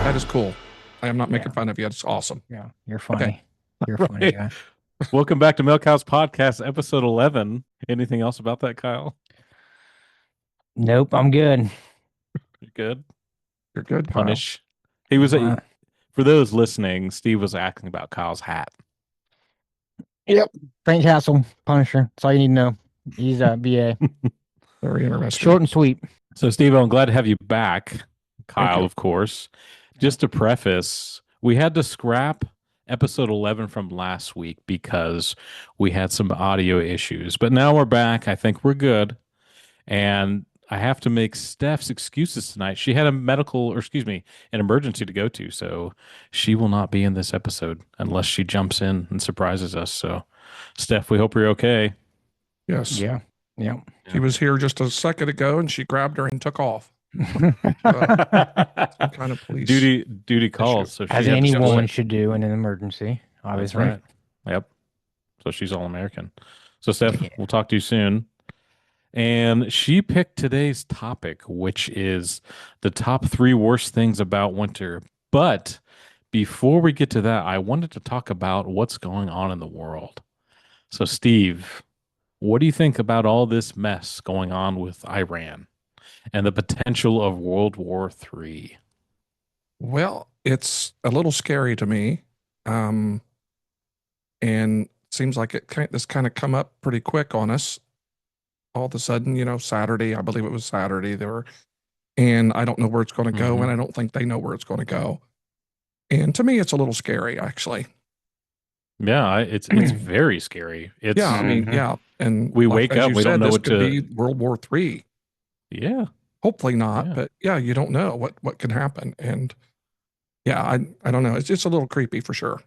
That is cool. I am not making fun of you. It's awesome. Yeah, you're funny. Okay. You're funny guy. Welcome back to Milkhouse Podcast, episode 11. Anything else about that, Kyle? Nope, I'm good. You good? You're good, Kyle. Punish. He was for those listening, Steve was asking about Kyle's hat. Yep. Frank Castle, Punisher. That's all you need to know. He's a BA. Very interesting. Short and sweet. So, Steve, I'm glad to have you back. Kyle, you. of course. Just to preface, we had to scrap episode 11 from last week because we had some audio issues. But now we're back. I think we're good. And I have to make Steph's excuses tonight. She had an emergency to go to. So she will not be in this episode unless she jumps in and surprises us. So, Steph, we hope you're okay. Yes. Yeah. Yeah. She was here just a second ago and she grabbed her and took off. Some kind of police duty calls. So as any woman should do in an emergency, obviously. That's right. Yep. So she's all American. So Steph, we'll talk to you soon. And she picked today's topic, which is the top 3 worst things about winter. But before we get to that, I wanted to talk about what's going on in the world. So Steve, what do you think about all this mess going on with Iran and the potential of World War III? Well, it's a little scary to me. And seems like this kind of come up pretty quick on us. All of a sudden, Saturday, I believe it was Saturday, and I don't know where it's going to go, and I don't think they know where it's going to go. And to me, it's a little scary, actually. Yeah, it's very scary. It's, yeah, I mean, yeah. And we wake up, we don't know what to... This could be World War III. Yeah. Hopefully not, but yeah, you don't know what can happen. And yeah, I don't know. It's just a little creepy for sure.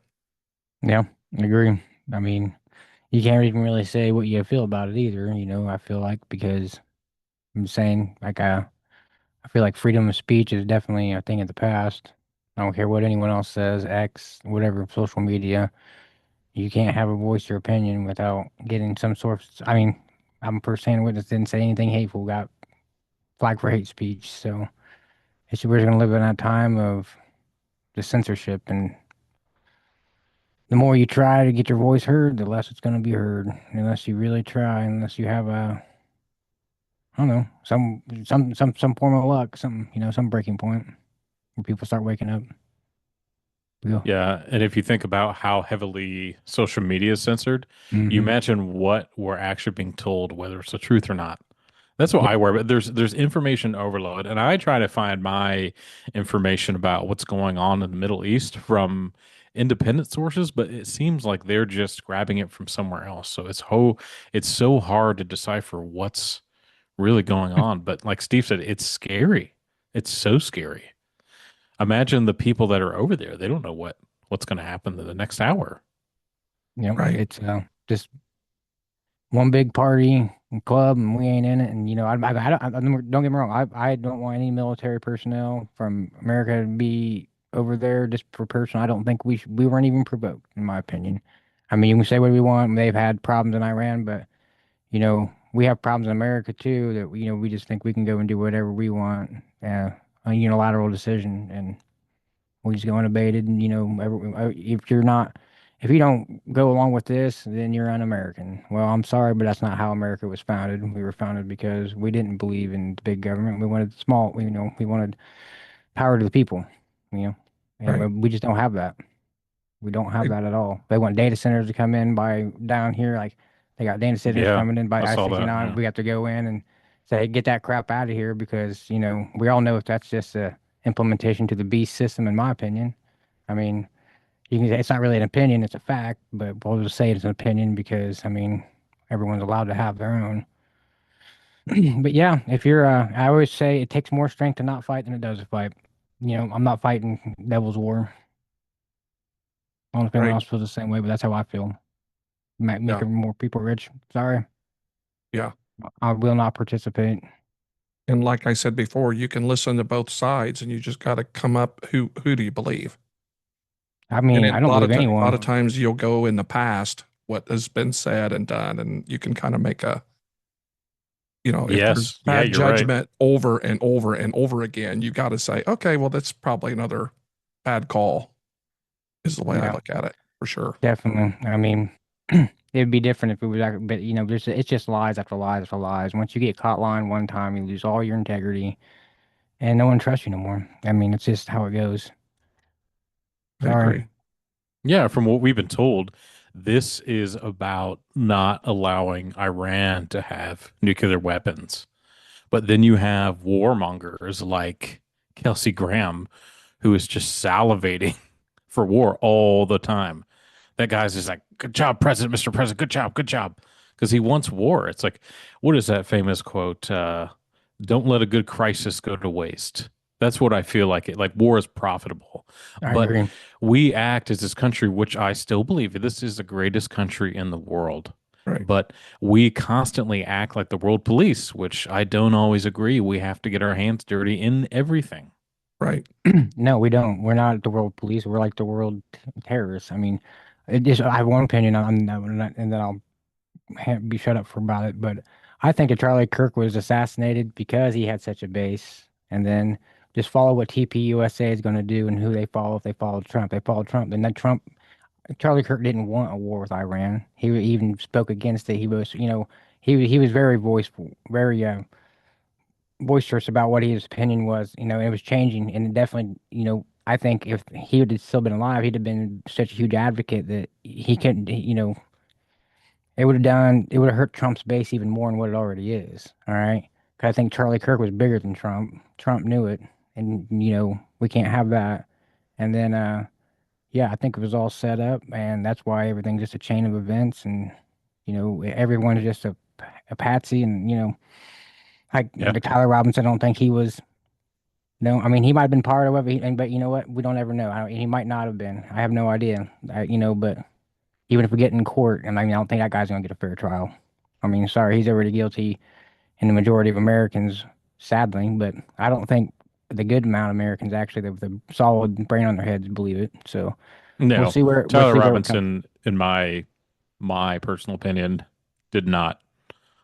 Yeah, I agree. I mean, you can't even really say what you feel about it either, I feel like, because I'm saying, like, I feel like freedom of speech is definitely a thing of the past. I don't care what anyone else says, X, whatever, social media. You can't have a voice or opinion without getting some sort of, I mean, I'm first-hand witness, didn't say anything hateful, got flagged for hate speech. So we're going to live in that time of the censorship, and the more you try to get your voice heard, the less it's going to be heard. Unless you really try, unless you have I don't know, some form of luck, some breaking point where people start waking up. Yeah, and if you think about how heavily social media is censored, you imagine what we're actually being told, whether it's the truth or not. That's what I worry about. There's information overload, and I try to find my information about what's going on in the Middle East from independent sources, but it seems like they're just grabbing it from somewhere else. So it's so hard to decipher what's really going on. But like Steve said, it's scary. It's so scary. Imagine the people that are over there. They don't know what's going to happen in the next hour. Yeah, right. It's just one big party and club, and we ain't in it. And don't get me wrong. I don't want any military personnel from America to be over there just for personal. I don't think we weren't even provoked, in my opinion. I mean, you can say what we want. They've had problems in Iran, but we have problems in America too. That we just think we can go and do whatever we want. A unilateral decision, and we just go unabated. And if you don't go along with this, then you're un-American. Well, I'm sorry, but that's not how America was founded. We were founded because we didn't believe in the big government. We wanted small. We wanted power to the people. And right. We just don't have that. We don't have that at all. They want data centers to come in by down here, like they got data centers coming in by I-69. Yeah. We have to go in and say, get that crap out of here, because we all know if that's just a implementation to the beast system, in my opinion. I mean, you can say it's not really an opinion, it's a fact, but we'll just say it's an opinion because everyone's allowed to have their own. But yeah, if you're I always say it takes more strength to not fight than it does to fight. I'm not fighting Devil's War. I don't know if anyone else feels the same way, but that's how I feel. Make more people rich. Sorry. Yeah. I will not participate. And like I said before, you can listen to both sides, and you just got to come up. Who do you believe? I mean, I don't believe anyone. A lot of times you'll go in the past, what has been said and done, and you can kind of make a If there's Yes. Yeah, bad you're right. judgment over and over and over again, you got to say, okay, well, that's probably another bad call, is the way I Yeah, look at it for sure. definitely. I mean, it'd be different if it was, but it's just lies after lies after lies. Once you get caught lying one time, you lose all your integrity, and no one trusts you no more. I mean, it's just how it goes. I Sorry. agree. Yeah, from what we've been told, this is about not allowing Iran to have nuclear weapons. But then you have warmongers like Kelsey Graham, who is just salivating for war all the time. That guy's just like, good job, President, Mr. President, good job, good job. Because he wants war. It's like, what is that famous quote? Don't let a good crisis go to waste. That's what I feel like it like war is profitable. I But agree. we act as this country, which I still believe this is the greatest country in the world. Right. But we constantly act like the world police, which I don't always agree. We have to get our hands dirty in everything. Right. No, we don't. We're not the world police. We're like the world terrorists. I mean, I have one opinion on that, and then I'll be shut up for about it. But I think that Charlie Kirk was assassinated because he had such a base, and then just follow what TPUSA is going to do and who they follow. If they follow Trump, they follow Trump. And then Charlie Kirk didn't want a war with Iran. He even spoke against it. He was, he was very voiceful, very boisterous about what his opinion was. It was changing, and it definitely, I think if he would have still been alive, he'd have been such a huge advocate that he couldn't, it would have hurt Trump's base even more than what it already is. All right. 'Cause I think Charlie Kirk was bigger than Trump. Trump knew it. And, we can't have that. And then, yeah, I think it was all set up. And that's why everything's just a chain of events. And, everyone's just a patsy. And, like Yeah. the Tyler Robinson, I don't think he was. No, I mean, he might have been part of it. But you know what? We don't ever know. He might not have been. I have no idea. But even if we get in court, and I mean, I don't think that guy's gonna get a fair trial. I mean, sorry, he's already guilty in the majority of Americans, sadly, but I don't think the good amount of Americans actually, with a solid brain on their heads, believe it. So No, we'll Tyler see where it comes. Robinson, in my personal opinion, did not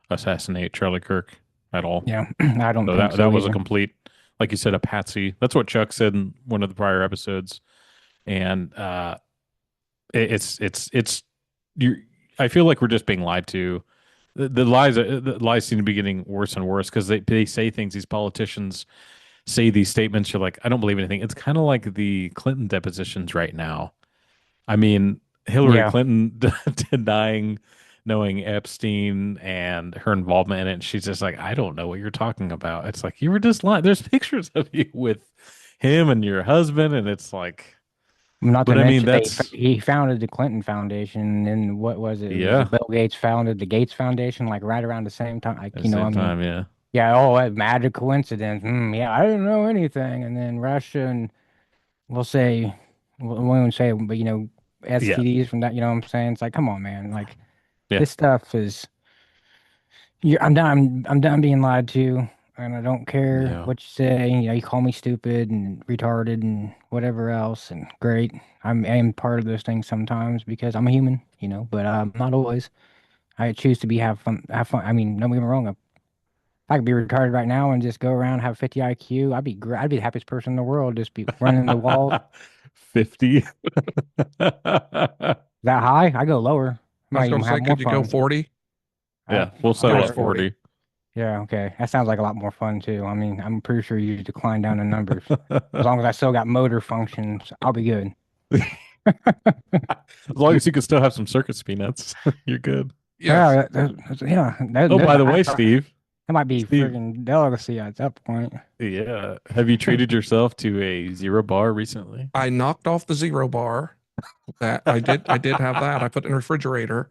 assassinate Charlie Kirk at all. Yeah, I don't So think that so was a either. complete, like you said, a patsy. That's what Chuck said in one of the prior episodes, and it's you. I feel like we're just being lied to. The lies seem to be getting worse and worse because they say things. These politicians say these statements. You're like, I don't believe anything. It's kind of like the Clinton depositions right now. I mean, Hillary Yeah, Clinton denying knowing Epstein and her involvement in it. And she's just like, I don't know what you're talking about. It's like, you were just lying. There's pictures of you with him and your husband. And it's like, not to but I mean, mention that's, he founded the Clinton Foundation, and what was it? It was yeah, Bill Gates founded the Gates Foundation, like right around the same time. at Like, the I same mean, time. Yeah. yeah, oh, a magic coincidence. Yeah, I didn't know anything, and then Russia and we'll say, we won't say, but Yeah. STDs from that. You know what I'm saying? It's like, come on, man. Like Yeah. this stuff is. I'm done. I'm done being lied to, and I don't care Yeah. what you say. You call me stupid and retarded and whatever else, and great. I am part of those things sometimes because I'm a human. But not always. I choose to have fun. Have fun. I mean, don't get me wrong. If I could be retarded right now and just go around have 50 IQ, I'd be great. I'd be the happiest person in the world. Just be running the walls. 50. That high? I go lower. I was Might going even to have say, more could you go fun. 40? Yeah. We'll Give settle us at 40. 40. Yeah, okay. That sounds like a lot more fun too. I mean, I'm pretty sure you decline down in numbers. As long as I still got motor functions, I'll be good. As long as you can still have some circus peanuts, you're good. Yes. Yeah, yeah. Oh, by the way, Steve, That might be Steve, friggin' delicacy at that point. yeah. Have you treated yourself to a zero bar recently? I knocked off the zero bar. That I did have that. I put it in the refrigerator.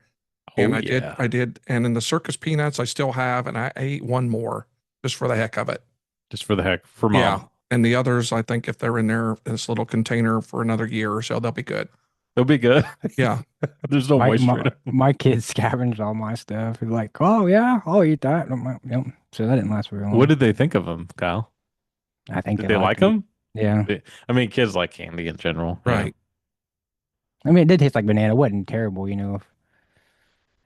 And Oh, yeah. I did. And in the circus peanuts, I still have, and I ate one more just for the heck of it. Just for the heck, for mom. Yeah. And the others, I think if they're in there, this little container for another year or so, they'll be good. They'll be good. Yeah. There's no moisture in them. My kids scavenged all my stuff. They're like, oh yeah, I'll eat that. Yep. So that didn't last very long. What did they think of them, Kyle? I think Did they like them? Yeah. I mean, kids like candy in general. Right. I mean, it did taste like banana. It wasn't terrible,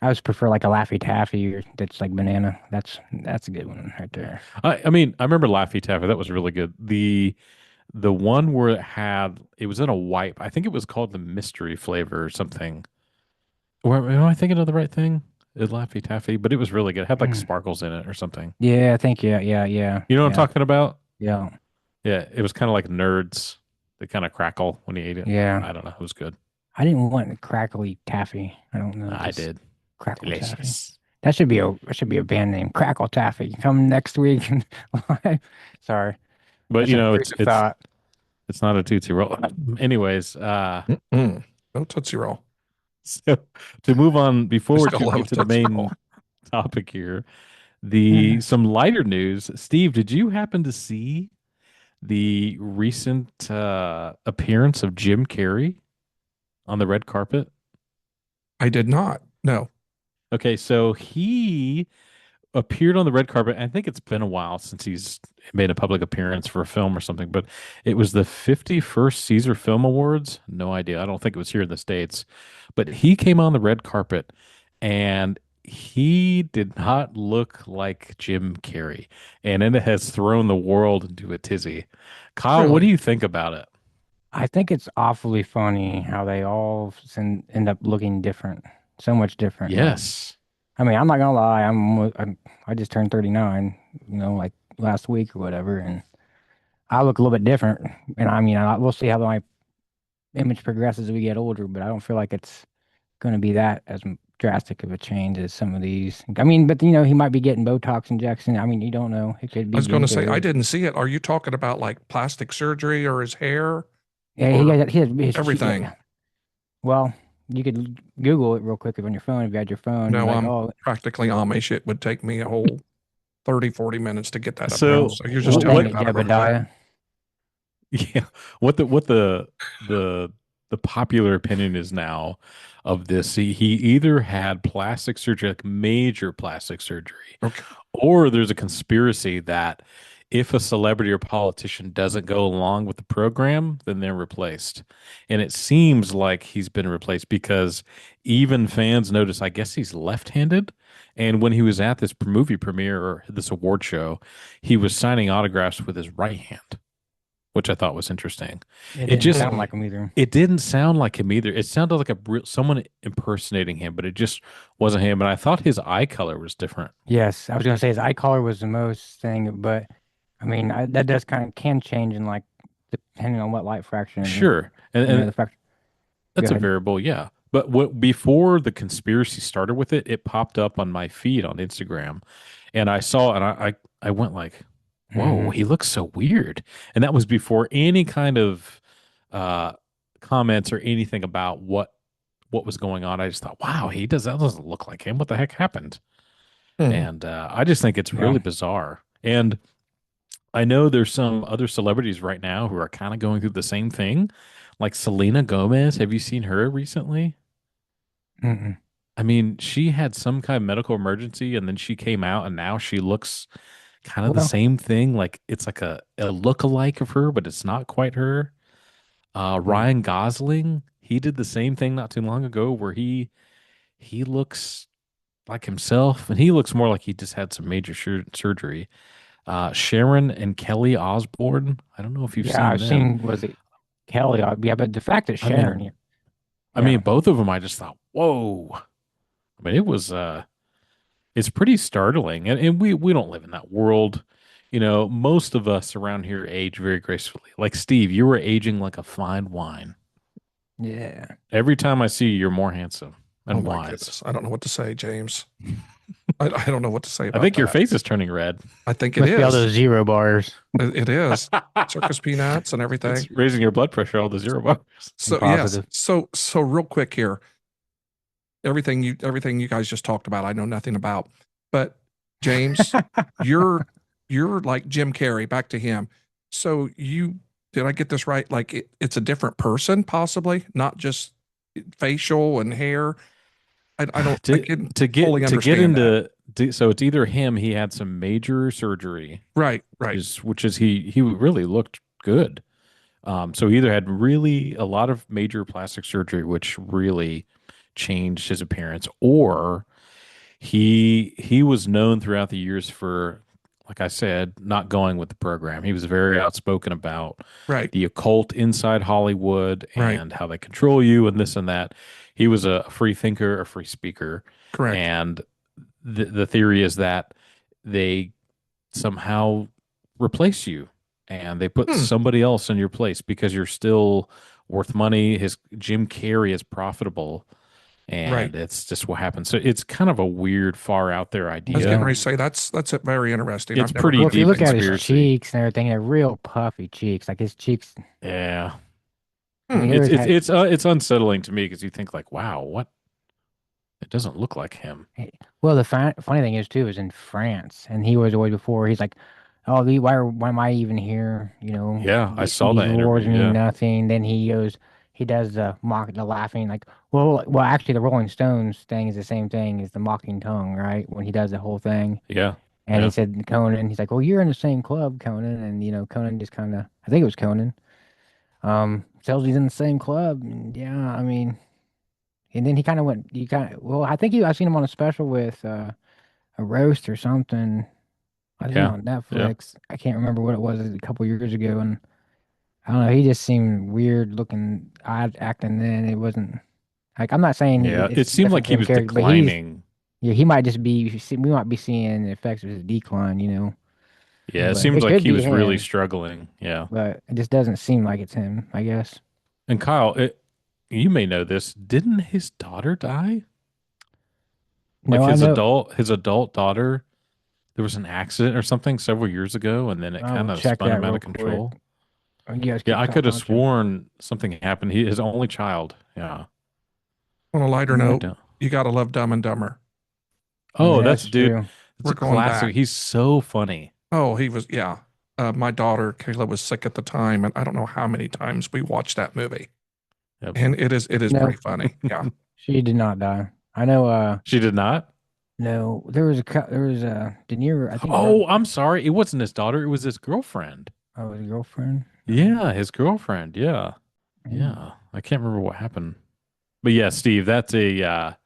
I always prefer like a Laffy Taffy or that's like banana. That's a good one right there. I mean, I remember Laffy Taffy. That was really good. The one where it was in a wipe. I think it was called the mystery flavor or something. Or am I thinking of the right thing? It Laffy Taffy, but it was really good. It had like Mm. sparkles in it or something. Yeah, I think yeah. You know what I'm talking about? Yeah. Yeah, it was kind of like nerds. They kind of crackle when you ate it. Yeah. I don't know. It was good. I didn't want the crackly taffy. I don't know, I just did. crackle taffy. Delicious. That should be a band name. Crackle Taffy. Come next week. Sorry. But That's you an know, intrusive thought. it's not a Tootsie Roll. Anyways, Mm-mm. No Tootsie Roll. so to move on I before still we love get to the Tootsie main Roll. topic here, Mhm. some lighter news. Steve, did you happen to see the recent appearance of Jim Carrey on the red carpet? I did not. No. Okay, so he appeared on the red carpet. I think it's been a while since he's made a public appearance for a film or something, but it was the 51st Caesar Film Awards. No idea. I don't think it was here in the States, but he came on the red carpet and he did not look like Jim Carrey, and it has thrown the world into a tizzy. Kyle, what do Really? you think about it? I think it's awfully funny how they all end up looking different, so much different. Like, Yes. I mean, I'm not gonna lie, I just turned 39, like last week or whatever, and I look a little bit different. And I mean, we'll see how my image progresses as we get older, but I don't feel like it's gonna be that as drastic of a change as some of these. I mean, but he might be getting Botox injection. I mean, you don't know. It could I be was going Jim to say, I Carrey. didn't see it. Are you talking about like plastic surgery or his hair Yeah, or yeah. everything? Well, you could Google it real quick on your phone if you had your phone. Be No, like, I'm oh, practically Amish. It would take me a whole 30, 40 minutes to get that up there. So So you're just his telling name me is what about it real quick. Jebediah. Yeah, what the popular opinion is now of this? He either had plastic surgery, like major plastic surgery, Okay. or there's a conspiracy that if a celebrity or politician doesn't go along with the program, then they're replaced. And it seems like he's been replaced because even fans notice, I guess he's left-handed. And when he was at this movie premiere or this award show, he was signing autographs with his right hand, which I thought was interesting. It It didn't just sound Hmm. like him either. it didn't sound like him either. It sounded like someone impersonating him, but it just wasn't him. And I thought his eye color was different. Yes, I was gonna say his eye color was the most thing, but I mean that does can change in like depending on what light fraction is it. Sure, and The fact. Go that's a ahead. variable, yeah. But before the conspiracy started with it, it popped up on my feed on Instagram, and I saw, and I went like, "Whoa, Mhm. he looks so weird." And that was before any kind of uh, comments or anything about what was going on. I just thought, "Wow, that doesn't look like him. What the heck happened?" Hmm. And I just think it's Yeah. really bizarre. And I know there's some other celebrities right now who are kind of going through the same thing, like Selena Gomez. Have you seen her recently? Mm-mm. I mean, she had some kind of medical emergency and then she came out and now she looks kind of the Well, same thing. Like it's like a look-alike of her, but it's not quite her. mm, Ryan Gosling, he did the same thing not too long ago where he looks like himself and he looks more like he just had some major surgery. Sharon and Kelly Osbourne, I don't know if you've yeah, seen I've them. seen was it Kelly? Yeah, but the fact that I mean, Sharon, yeah, I yeah. mean, both of them, I just thought, whoa. I mean, it's pretty startling. And we don't live in that world. You know, most of us around here age very gracefully. Like Steve, you were aging like a fine wine. Yeah. Every time I see you, you're more handsome Oh and my wise. goodness. I don't know what to say, James. I don't know what to say I about think your that. face is turning red. I think it Must be all is. those zero bars. It is. Circus peanuts and everything. It's raising your blood pressure, all the zero bars. So yes. Positive. So real quick here. Everything you guys just talked about, I know nothing about. But James, you're like Jim Carrey, back to him. So did I get this right? Like it's a different person, possibly, not just facial and hair. I can fully To get understand that. so it's either him, he had some major surgery, Right, right. which is he really looked good. So he either had really a lot of major plastic surgery, which really changed his appearance, or he was known throughout the years for, like I said, not going with the program. He was very outspoken about Right. the occult inside Hollywood Right. and how they control you and this and that. He was a free thinker, a free speaker, Correct. and the theory is that they somehow replace you and they put somebody else in your place because you're still worth money. His Jim Carrey is profitable, and Right. it's just what happens. So it's kind of a weird, far out there idea. I was getting ready to say that's very interesting. It's I've never pretty Well, heard if you deep look at his conspiracy. cheeks and everything, they're real puffy cheeks. Like his cheeks. Yeah, I mean, it's unsettling to me because you think like, wow, what? It doesn't look like him. Well, the funny thing is too is in France, and he was always before. He's like, "Oh, why am I even here?" You know, Yeah, I saw these that awards interview. mean Yeah, nothing. Then he does the the laughing, like, well, actually, the Rolling Stones thing is the same thing as the mocking tongue, right? When he does the whole thing, yeah, and yeah. he said Conan, he's like, "Well, you're in the same club, Conan," and Conan just kind of, I think it was Conan, tells he's in the same club, and yeah, I mean, and then well, I think I seen him on a special with a roast or something. I think Yeah, on yeah. Netflix. I can't remember what it was a couple years ago, and I don't know. He just seemed weird looking, odd acting. Then it wasn't like I'm not saying Yeah, it it's seemed like different he Jim was Carrey, but declining. he might just be. We might be seeing the effects of his decline, Yeah, it but seems it like could he be was really him. struggling. Yeah. But it just doesn't seem like it's him. I guess. And Kyle, you may know this. Didn't his daughter die? Like No, I know. his adult daughter, there was an accident or something several years ago, and then it I kind will of check spun that him out real of quick. control. You guys Yeah, keep I could talking. have sworn something happened. His only child. Yeah. On a lighter Let me write note, down. you got to love Dumb and Dumber. Oh, That's that's dude. true. It's We're a going classic. back. He's so funny. Oh, he was, yeah. My daughter, Kayla, was sick at the time, and I don't know how many times we watched that movie. Yep. And it is No, pretty funny. Yeah. she did not die. I know. She did not. No, there was a De Niro. I think. Oh, I'm sorry. It wasn't his daughter. It was his girlfriend. Oh, his girlfriend. Yeah, his girlfriend. Yeah. Mm. Yeah. I can't remember what happened. But yeah, Steve, that's a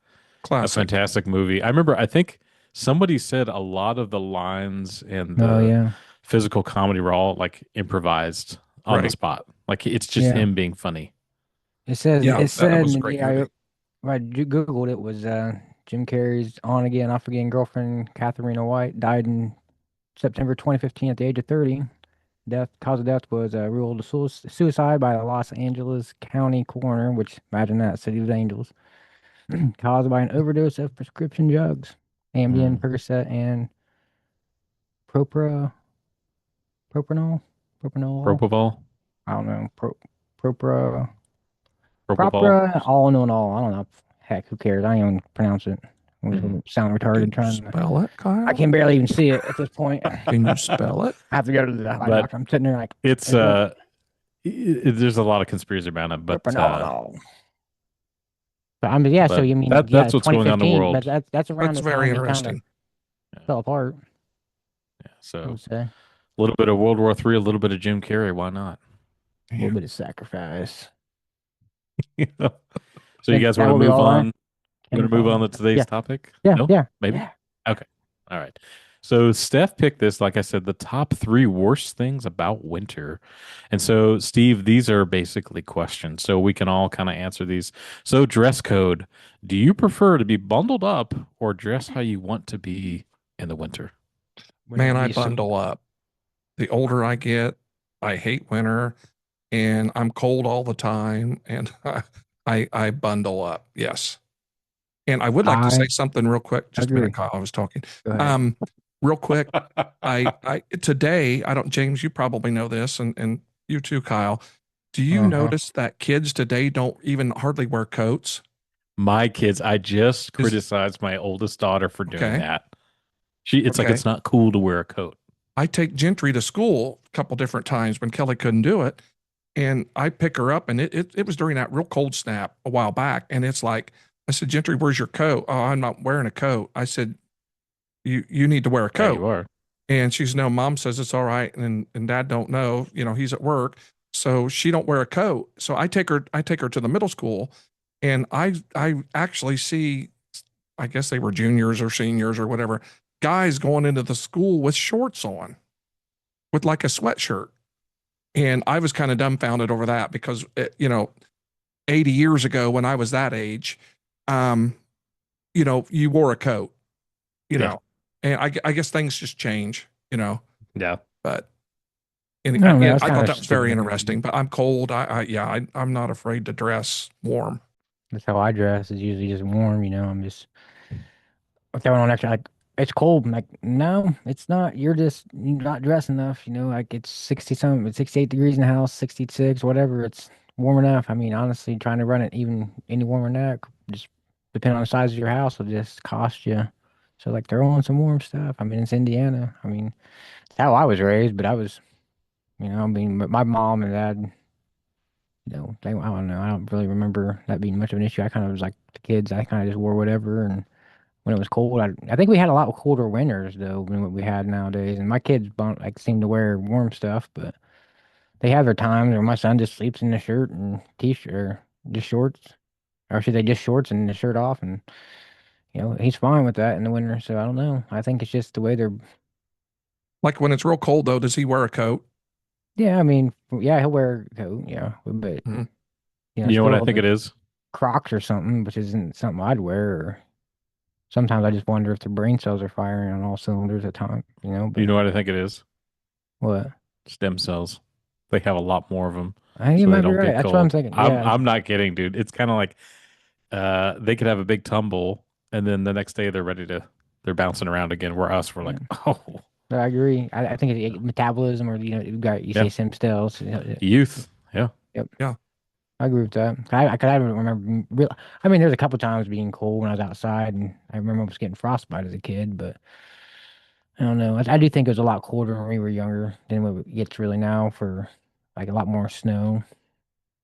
Classic. fantastic movie. I remember I think somebody said a lot of the lines and Oh the yeah, physical comedy were all like improvised on the Right. spot. Like it's just yeah. him being funny. Yeah, It that said was a great movie. I googled it was Jim Carrey's on again, off again girlfriend Katharina White died in September 2015 at the age of 30. Cause of death was ruled a suicide by the Los Angeles County coroner, which imagine that, City of Angels, caused by an overdose of prescription drugs, Ambien, Mm. Percocet, and propra propanol, propanol. Propofol, I don't know, propra, propofol. propra, all in all. I don't know. Heck, who cares? I don't even pronounce it. I'm Mm. just sound Can retarded you trying to. spell it, Kyle? I can barely even see it at this point. Can you spell it? I have to go to the eye But doctor. I'm sitting there like it's there's a lot of conspiracy around it, propanol. But I mean, yeah. So but you mean, yeah, that's what's going on in the 2015, but world. that's around That's the very time he kind of interesting. Yeah. fell apart. Yeah. I So would say a little bit of World War III, a little bit of Jim Carrey. Why not? a little bit of sacrifice. You know? So you guys That want to will be move all on? right. We're going to move on to today's topic? Yeah, No? yeah, Maybe? yeah. Okay. All right. So Steph picked this, like I said, the top 3 worst things about winter. And so, Steve, these are basically questions. So we can all kind of answer these. So dress code. Do you prefer to be bundled up or dress how you want to be in the winter? Man, I bundle up. The older I get, I hate winter and I'm cold all the time and I bundle up. Yes. And I would like to say something real quick. Just a minute, Kyle. I was talking. Real quick. I today, I don't, James, you probably know this, and you too, Kyle. Do you notice that kids today don't even hardly wear coats? My kids, I just criticized my oldest daughter for doing that. It's like it's not cool to wear a coat. I take Gentry to school a couple different times when Kelly couldn't do it. And I pick her up, and it was during that real cold snap a while back. And it's like, I said, Gentry, where's your coat? Oh, I'm not wearing a coat. I said, you need to wear a coat. Yeah, you are. And she's, no, mom says it's all right. And dad don't know, he's at work. So she don't wear a coat. So I take her to the middle school And I actually see, I guess they were juniors or seniors or whatever, guys going into the school with shorts on, with like a sweatshirt. And I was kind of dumbfounded over that because, 80 years ago when I was that age, um, you wore a coat, Yeah. and I guess things just change, Yeah. but No, I that's kind thought of that was very stupid. interesting, but I'm cold. I'm not afraid to dress warm. That's how I dress. Is usually just warm. I'm just throwing on extra. Like it's cold. I'm like no, it's not. You're not dressed enough. Like it's 60 something. It's 68 degrees in the house, 66, whatever. It's warm enough. I mean, honestly, trying to run it even any warmer than that, just depending on the size of your house, will just cost you. So like throw on some warm stuff. I mean, it's Indiana. I mean, it's how I was raised, but I was, I mean, but my mom and dad. I don't know. I don't really remember that being much of an issue. I kind of was like the kids. I kind of just wore whatever, and when it was cold, I think we had a lot colder winters though than what we had nowadays. And my kids don't like seem to wear warm stuff, but they have their times. Or my son just sleeps in a shirt and t-shirt, or just shorts, or should they just shorts and the shirt off, and he's fine with that in the winter. So I don't know. I think it's just the way they're. Like when it's real cold though, does he wear a coat? Yeah, I mean, yeah, he'll wear a coat, yeah, but Mhm. You know what I still think it is? Crocs or something, which isn't something I'd wear. Or sometimes I just wonder if their brain cells are firing on all cylinders at time, You But know what I think it is? what? Stem cells. They have a lot more of them, I think you so they might be don't right. get That's what I'm cold. thinking. I'm Yeah, I'm not kidding, dude. It's kind of like they could have a big tumble, and then the next day they're bouncing around again. Where us, we're yeah. like, oh, I agree. I think it's metabolism, or you yeah, say stem cells. youth, yeah. Yep, Yeah. I agree with that. I don't remember real. I mean, there's a couple times being cold when I was outside, and I remember I was getting frostbite as a kid. But I don't know. I do think it was a lot colder when we were younger than what it gets really now for like a lot more snow.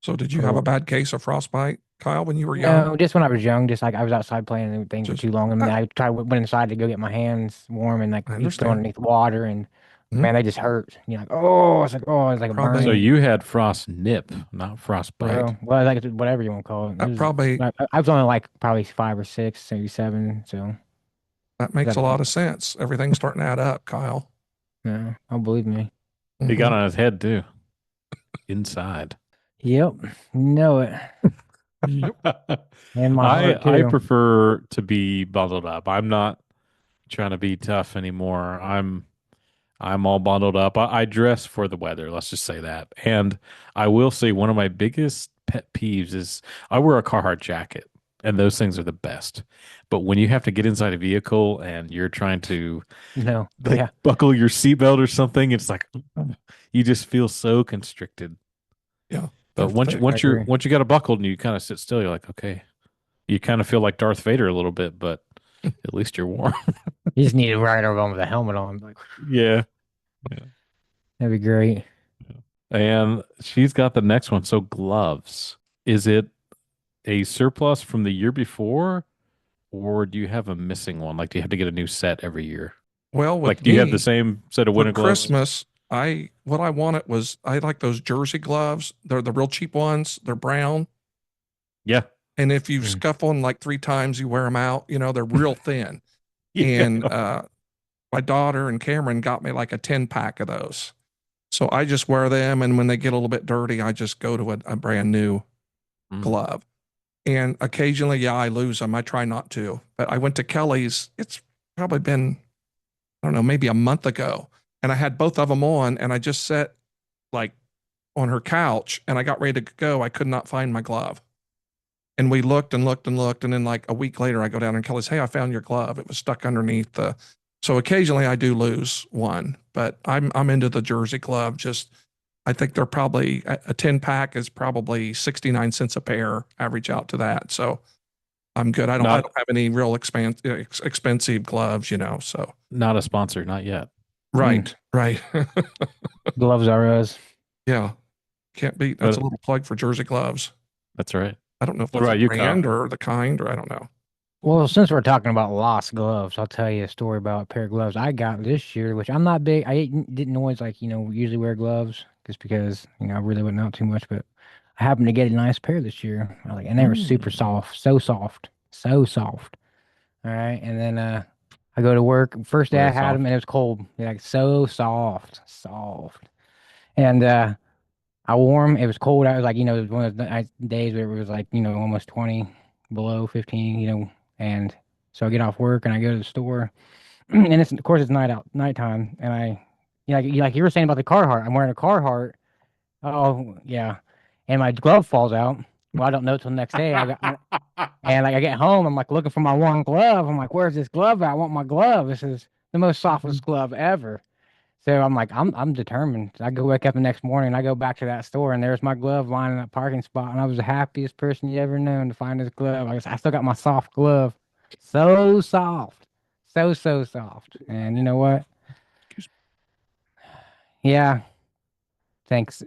So did you have a For bad case of frostbite, Kyle, when you were young? no, just when I was young, just like I was outside playing and everything for Just too long, and then ah, went inside to go get my hands warm, and like I you go understand. underneath water, and Mhm. man, they just hurt. You're like, oh, it's like a So Probably burning. you had frost nip, not frostbite. right. Well, like whatever you want to call it. That probably I was only like probably 5 or 6, maybe 7. So that makes that, a lot of sense. Everything's starting to add up, Kyle. no, don't believe me. He got Mhm. on his head too, inside. Yep, know it, and my heart I too. prefer to be bundled up. I'm not trying to be tough anymore. I'm all bundled up. I dress for the weather. Let's just say that. And I will say one of my biggest pet peeves is I wear a Carhartt jacket, and those things are the best. But when you have to get inside a vehicle and you're trying to No, like yeah, buckle your seatbelt or something, it's like you just feel so constricted. Yeah. But They're once thick. I agree. once you got it buckled and you kind of sit still, you're like, okay. You kind of feel like Darth Vader a little bit, but at least you're warm. You just need to ride around with a helmet on. Like Yeah. Yeah. that'd be great. And she's got the next one. So gloves. Is it a surplus from the year before, or do you have a missing one? Like, do you have to get a new set every year? Well, Like, with do you have the me same set of for winter gloves? Christmas, what I wanted was I like those jersey gloves. They're the real cheap ones. They're brown. Yeah. And if you Mm. scuff them like 3 times, you wear them out. They're real thin. Yeah. And my daughter and Cameron got me like a 10 pack of those. So I just wear them. And when they get a little bit dirty, I just go to a brand new Mm. glove. And occasionally, yeah, I lose them. I try not to. But I went to Kelly's. It's probably been, I don't know, maybe a month ago. And I had both of them on. And I just sat like on her couch and I got ready to go. I could not find my glove. And we looked and looked and looked. And then like a week later, I go down and Kelly's, hey, I found your glove. It was stuck underneath the. So occasionally I do lose one, but I'm into the jersey glove. Just I think they're probably a 10 pack is probably 69 cents a pair. Average out to that. So I'm good. I Not don't have any real expensive gloves. So not a sponsor, not yet. right, right. Gloves are us. Yeah, can't beat. That's a But little plug for jersey gloves. that's all right. I don't know if What that's the about you, Kyle? brand or the kind, or I don't know. Well, since we're talking about lost gloves, I'll tell you a story about a pair of gloves I got this year, which I'm not big. I didn't always like, usually wear gloves just because, I really wasn't out too much. But I happened to get a nice pair this year. And they were super soft, so soft, so soft. All right, and then I go to work. First day I Really had them, soft. and it was cold. Like so soft, soft. And I wore them. It was cold. I was like, it was one of the days where it was like, almost 20 below 15. And so I get off work and I go to the store, and it's of course it's nighttime, and like you were saying about the Carhartt. I'm wearing a Carhartt. Oh yeah, and my glove falls out. Well, I don't know till the next day. And like I get home, I'm like looking for my one glove. I'm like, where's this glove at? I want my glove. This is the most softest glove ever. So I'm like, I'm determined. I go wake up the next morning, I go back to that store, and there's my glove lying in that parking spot, and I was the happiest person you ever known to find this glove. I still got my soft glove, so soft, so soft. And you know what? Yeah, thanks,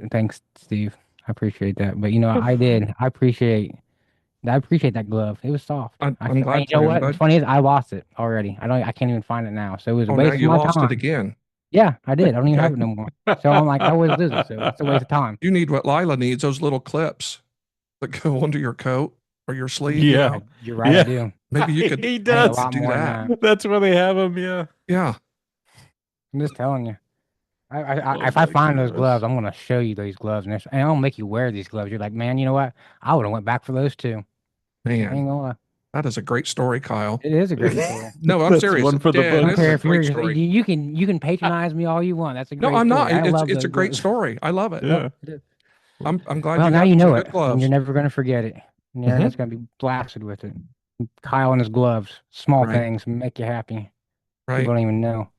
Steve. I appreciate that. But I did. I appreciate that glove. It was soft. I'm glad You know for you, what? The bud. funny is, I lost it already. I can't even find it now. So it was a Oh, now waste of you my lost it time. again. Yeah, I did. I don't even have Okay. it no more. So I'm like, I always lose it. So it's a waste of time. You need what Lila needs, those little clips that go under your coat or your sleeve, Yeah. You're right. I Yeah. do. Maybe you could He I need a does. lot do more than that. that. That's where they have them. Yeah. Yeah. I'm just telling you. Oh If I my find those gloves, goodness. I'm gonna show you these gloves, and I'll make you wear these gloves. You're like, man, you know what? I would have went back for those too. I ain't Man, gonna lie. that is a great story, Kyle. It is a great story. No, I'm That's serious. one It's for the I dead. don't It's care a books. if you're great story. you can patronize me all you want. That's a No, great I'm not. story. I love It's those a great gloves. story. I love it. Yep, Yeah. it is. I'm glad Well, you now got you some know good it, and you're gloves. never gonna forget it. And Hmm. that's gonna be blasted with it. Kyle and his gloves, small Right. things make you happy. Right. People don't even know.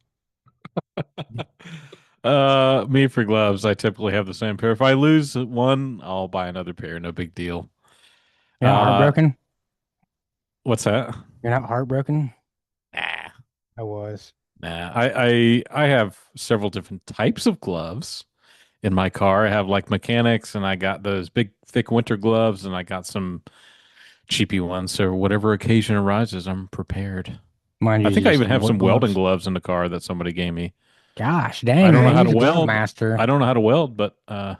Me for gloves, I typically have the same pair. If I lose one, I'll buy another pair. No big deal. You're not Uh, heartbroken. what's that? You're not heartbroken. Nah, I was. nah. I have several different types of gloves in my car. I have like mechanics, and I got those big, thick winter gloves, and I got some cheapy ones. So whatever occasion arises, I'm prepared. Mind I you, think I just even have what some welding gloves? gloves in the car that somebody gave me. Gosh, I dang don't know man, how you're to the glove weld. master. I don't know how to weld, but I'm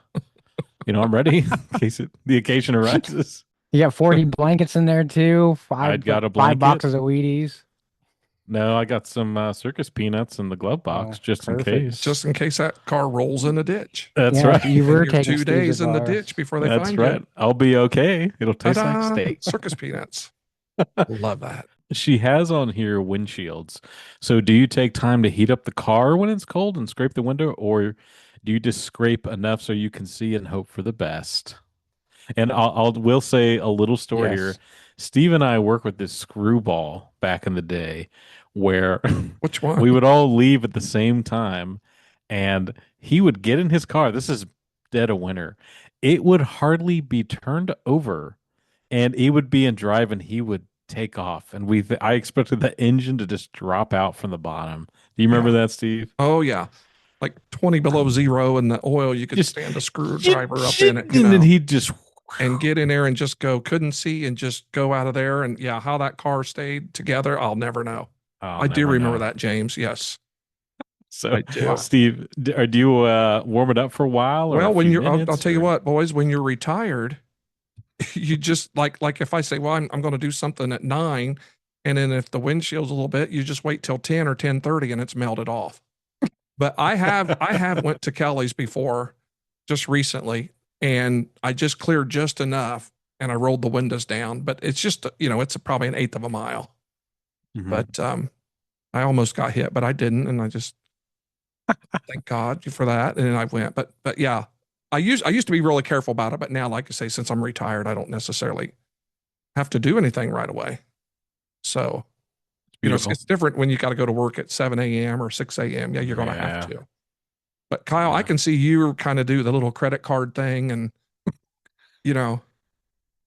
ready in case the occasion arises. You got 40 blankets in there too. I'd got a Five blanket. boxes of Wheaties. No, I got some circus peanuts in the glove box Oh, just in perfect. case. Just in case that car rolls in a ditch That's Yeah, right. you and were you're taking 2 days Steve's in the advice. ditch before they That's find you. right. I'll be okay. It'll taste like Ta-da! steak. Circus peanuts. Love that. She has on here windshields. So do you take time to heat up the car when it's cold and scrape the window, or do you just scrape enough so you can see and hope for the best? And will say a little story here. Yes. Steve and I work with this screwball back in the day where Which one? we would all leave at the same time, and he would get in his car. This is dead of winter. It would hardly be turned over, and it would be in drive, and he would take off. And I expected the engine to just drop out from the bottom. Do you remember Yeah. that, Steve? Oh, yeah. Like 20 below zero in the oil, you could Just stand a screwdriver up in it, and then he just and get in there and just go, couldn't see and just go out of there. And yeah, how that car stayed together, I'll never know. I'll I do never remember know. that, James. Yes, So, I do. Steve, do you warm it up for a while or a Well, when few I'll minutes? tell you Or? what, boys, when you're retired, you just like if I say, well, I'm going to do something at 9, and then if the wind chills a little bit, you just wait till 10 or 10:30 and it's melted off. But I have went to Kelly's before just recently, and I just cleared just enough and I rolled the windows down, but it's just, it's probably an eighth of a mile. Mhm. But I almost got hit, but I didn't, and I just thank God for that. And then I went, but yeah, I used to be really careful about it, but now, like I say, since I'm retired, I don't necessarily have to do anything right away. So, Beautiful. it's different when you got to go to work at 7 a.m. or 6 a.m. Yeah, you're going to Yeah. have to. But Kyle, I Yeah. can see you kind of do the little credit card thing, and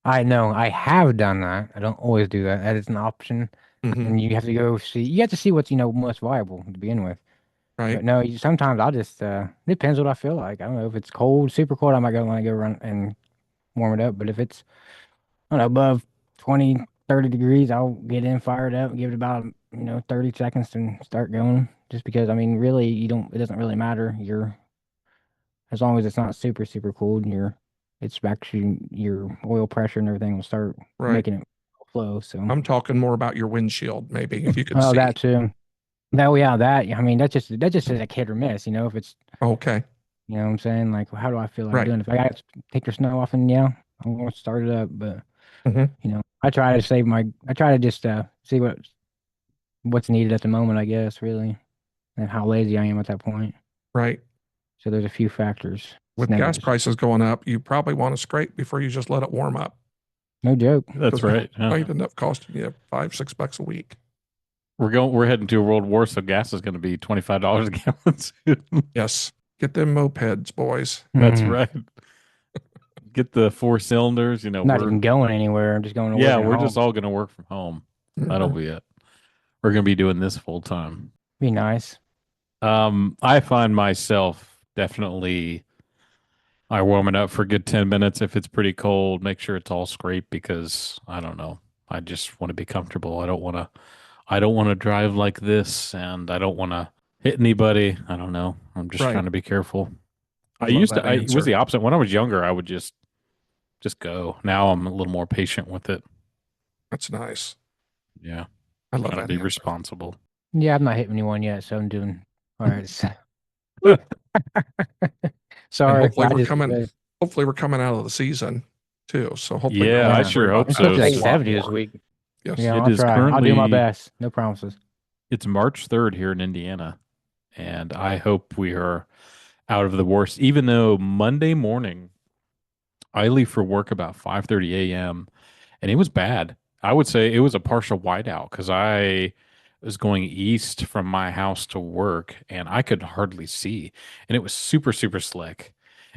I know. I have done that. I don't always do that. That is an option. mhm, And you have to go see. You have to see what's most viable to begin with. right, But no, sometimes I'll just. Depends what I feel like. I don't know if it's cold, super cold. I might want to go run and warm it up. But if it's I don't know above 20, 30 degrees, I'll get in, fire it up, give it about 30 seconds and start going. Just because really, you don't. It doesn't really matter. As long as it's not super super cold, it's actually your oil pressure and everything will start Right. making it flow. So I'm talking more about your windshield, maybe if you could oh, see. that too. That yeah, that I mean that just is like hit or miss. If it's Okay. you know what I'm saying, like how do I feel like Right. doing? If I got to take the snow off, and yeah, I'm gonna start it up. But Hmm. I try to I try to just see what's needed at the moment, I guess, really, and how lazy I am at that point. Right. So there's a few factors. It's With gas negatives. prices going up, you probably want to scrape before you just let it warm up No joke. That's because it right. Yeah. might end up costing you $5-6 a week. We're heading to a world war, so gas is going to be $25 a gallon soon. Yes. Get them mopeds, boys. That's Mhm. right. Get the 4 cylinders. Not even going anywhere. I'm just going to work Yeah, at we're home. just all going to work from home. That'll Mhm. be it. We're going to be doing this full time. Be nice. I find myself definitely I warm it up for a good 10 minutes. If it's pretty cold, make sure it's all scraped because I don't know. I just want to be comfortable. I don't want to drive like this and I don't want to hit anybody. I don't know. I'm just Right. trying to be careful. I love that It was answer. the opposite. When I was younger, I would just go. Now I'm a little more patient with it. That's nice. Yeah. I love Trying to that be answer. responsible. Yeah, I've not hit anyone yet, so I'm doing all right. And Sorry, I just hopefully we're coming out of the season too. So hopefully you Yeah, don't I have to yeah. worry sure hope about It's that supposed so. to be a like whole lot 70 this more. week. Yes. Yeah, It I'll is try. I'll do my currently best. No promises. it's March 3rd here in Indiana, and I hope we are out of the worst. Even though Monday morning I leave for work about 5:30 a.m. and it was bad. I would say it was a partial whiteout because I was going east from my house to work and I could hardly see. And it was super, super slick.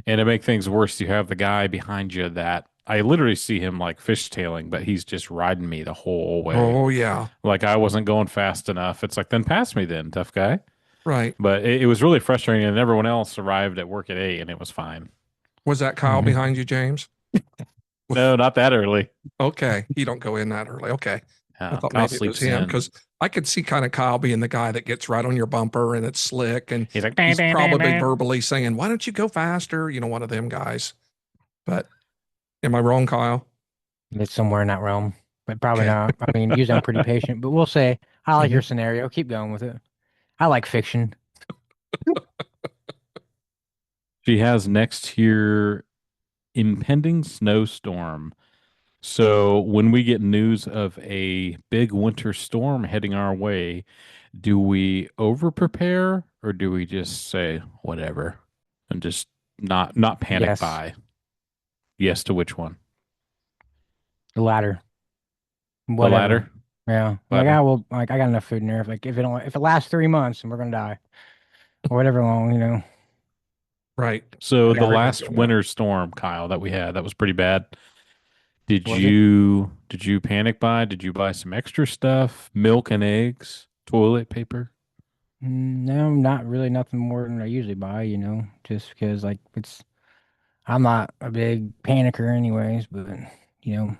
And to make things worse, you have the guy behind you that I literally see him like fishtailing, but he's just riding me the whole way. Oh yeah. Like I wasn't going fast enough. It's like, then pass me then, tough guy. Right. But it was really frustrating. And everyone else arrived at work at 8 and it was fine. Was that Kyle Mhm. behind you, James? No, not that early. Okay. He don't go in that early. Okay. I thought Kyle maybe it was sleeps him in. because I could see kind of Kyle being the guy that gets right on your bumper and it's slick and He's like, he's probably verbally saying, "Why don't you go faster?" One of them guys. But am I wrong, Kyle? It's somewhere in that realm, but probably Okay. not. I mean, usually I'm pretty patient, but we'll say I like your Mhm. scenario. Keep going with it. I like fiction. she has next here impending snowstorm. So when we get news of a big winter storm heading our way, do we over prepare or do we just say whatever and just not panic Yes, buy? Yes to which one? the latter. The Whatever. latter? Yeah. Like Latter. I got enough food in there. If it lasts 3 months and we're gonna die or whatever long. Right. So I the got Agree with last you on that. winter storm, Kyle, that we had, that was pretty bad. was it? Did you panic buy? Did you buy some extra stuff? Milk and eggs, toilet paper? No, not really nothing more than I usually buy, just because like I'm not a big panicker anyways, but you know,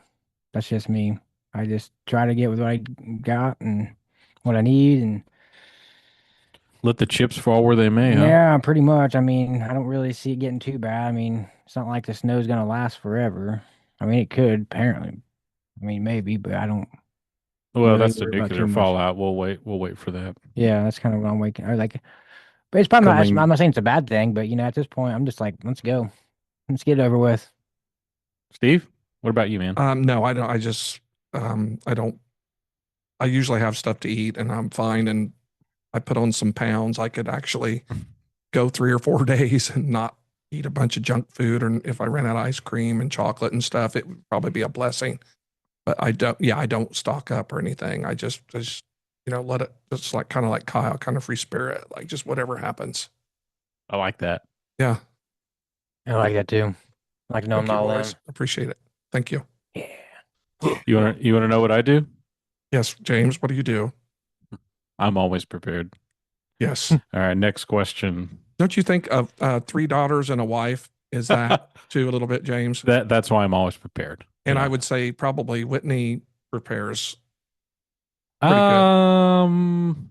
that's just me. I just try to get with what I got and what I need and Let the chips fall where they may, huh? yeah, pretty much. I mean, I don't really see it getting too bad. I mean, it's not like the snow's gonna last forever. I mean, it could apparently. I mean, maybe, but I don't Well, really that's the worry about too nuclear much. fallout. We'll wait for that. Yeah, that's kind of what I'm waking. I like, but it's probably not. I'm Coming, not saying it's a bad thing, but at this point, I'm just like, let's go, let's get it over with. Steve, what about you, man? No, I don't. I don't. I usually have stuff to eat and I'm fine. And I put on some pounds. I could actually go 3 or 4 days and not eat a bunch of junk food. And if I ran out of ice cream and chocolate and stuff, it would probably be a blessing. But I don't stock up or anything. I just let it, just like kind of like Kyle, kind of free spirit, like just whatever happens. I like that. Yeah. I like that too. I like to know I'm Thank you, not alone. boys. Appreciate it. Thank you. Yeah. You wanna know what I do? Yes, James, what do you do? I'm always prepared. Yes. All right, next question. Don't you think of 3 daughters and a wife is that too a little bit, James? That's why I'm always prepared. And I Yeah. would say probably Whitney prepares pretty good. Um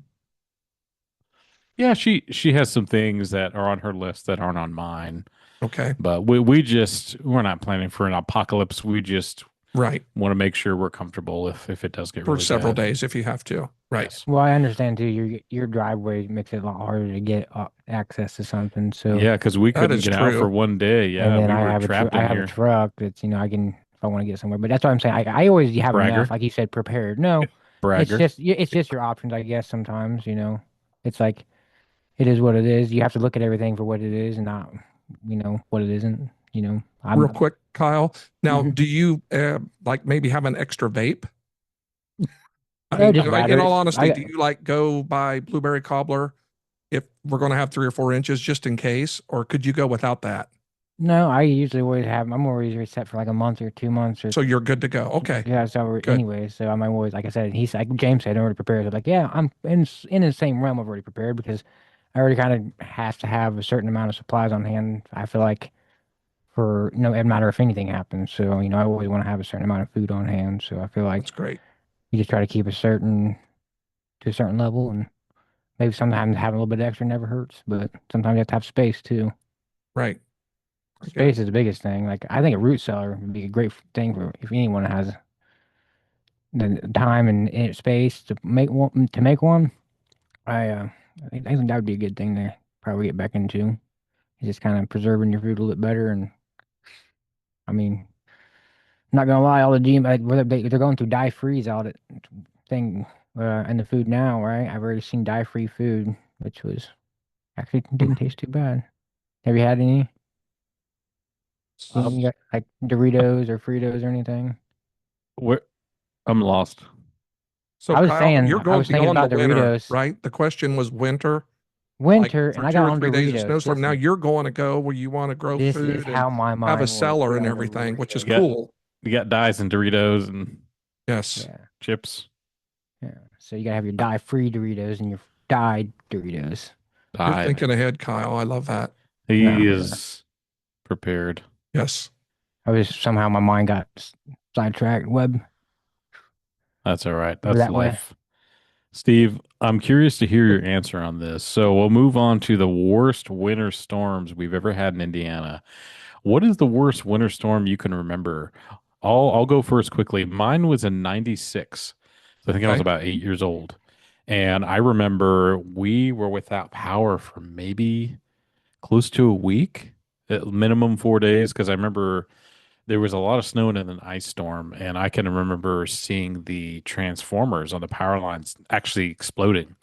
yeah, she has some things that are on her list that aren't on mine. Okay. But we're not planning for an apocalypse. We just Right. want to make sure we're comfortable if it does get For really several bad. days if you have to. Right. Yes. Well, I understand too. Your driveway makes it a lot harder to get access to something. So Yeah, because we That couldn't is get out for true. one day. and Yeah, then we I were have trapped I in have a here. truck that's I can if I want to get somewhere. But that's what I'm saying. I always have enough, Bragger. like you said, prepared. No, Bragger. it's just your options, I guess. Sometimes it's like it is what it is. You have to look at everything for what it is and not what it isn't. Real I'm quick, Kyle. Now, Mhm. do you like maybe have an extra vape? I Yeah, mean, just in all batteries. honesty, do you like go buy blueberry cobbler if we're going to have 3 or 4 inches just in case, or could you go without that? No, I usually always have. I'm always set for like a month or 2 months or So you're good to go. Okay, yeah. So good. anyway, so I'm always like I said. He's like James said, I'm already prepared. So like yeah, I'm in the same realm. I've already prepared because I already kind of have to have a certain amount of supplies on hand. I feel like for it matter if anything happens. So I always want to have a certain amount of food on hand. So I feel like That's great. you just try to keep to a certain level, and maybe sometimes having a little bit extra never hurts. But sometimes you have to have space too. Right. I get Space it. is the biggest thing. Like I think a root cellar would be a great thing for if anyone has the time and space to make one. I think that would be a good thing to probably get back into. It's just kind of preserving your food a little bit better. And I mean, I'm not gonna lie, all the GM like whether they're going through dye freeze audit thing in the food now, right? I've already seen dye free food, which was actually didn't taste too bad. Have you had any? Um, You got, like Doritos or Fritos or anything? where I'm lost. So Kyle, you're I going was thinking beyond the about winter, Doritos right? The question was winter, like winter, for and I two got or on three days of Doritos. snowstorm. Now Listen, you're going to go where you want to grow this is food and how my have a mind works. cellar We're and on the everything, which is You got Doritos. cool. you got dyes and Doritos and Yes. Yeah, chips. yeah. So you gotta have your dye-free Doritos and your dyed Doritos. You're Dyed. thinking ahead, Kyle. I love that. He No, is prepared. Yes. I was somehow my mind got sidetracked. Web That's all right. over That's that way. life. Steve, I'm curious to hear your answer on this. So we'll move on to the worst winter storms we've ever had in Indiana. What is the worst winter storm you can remember? I'll go first quickly. Mine was in 96. So I think I was Okay. about 8 years old. And I remember we were without power for maybe close to a week, at minimum 4 days, because I remember there was a lot of snow and an ice storm, and I can remember seeing the transformers on the power lines actually exploding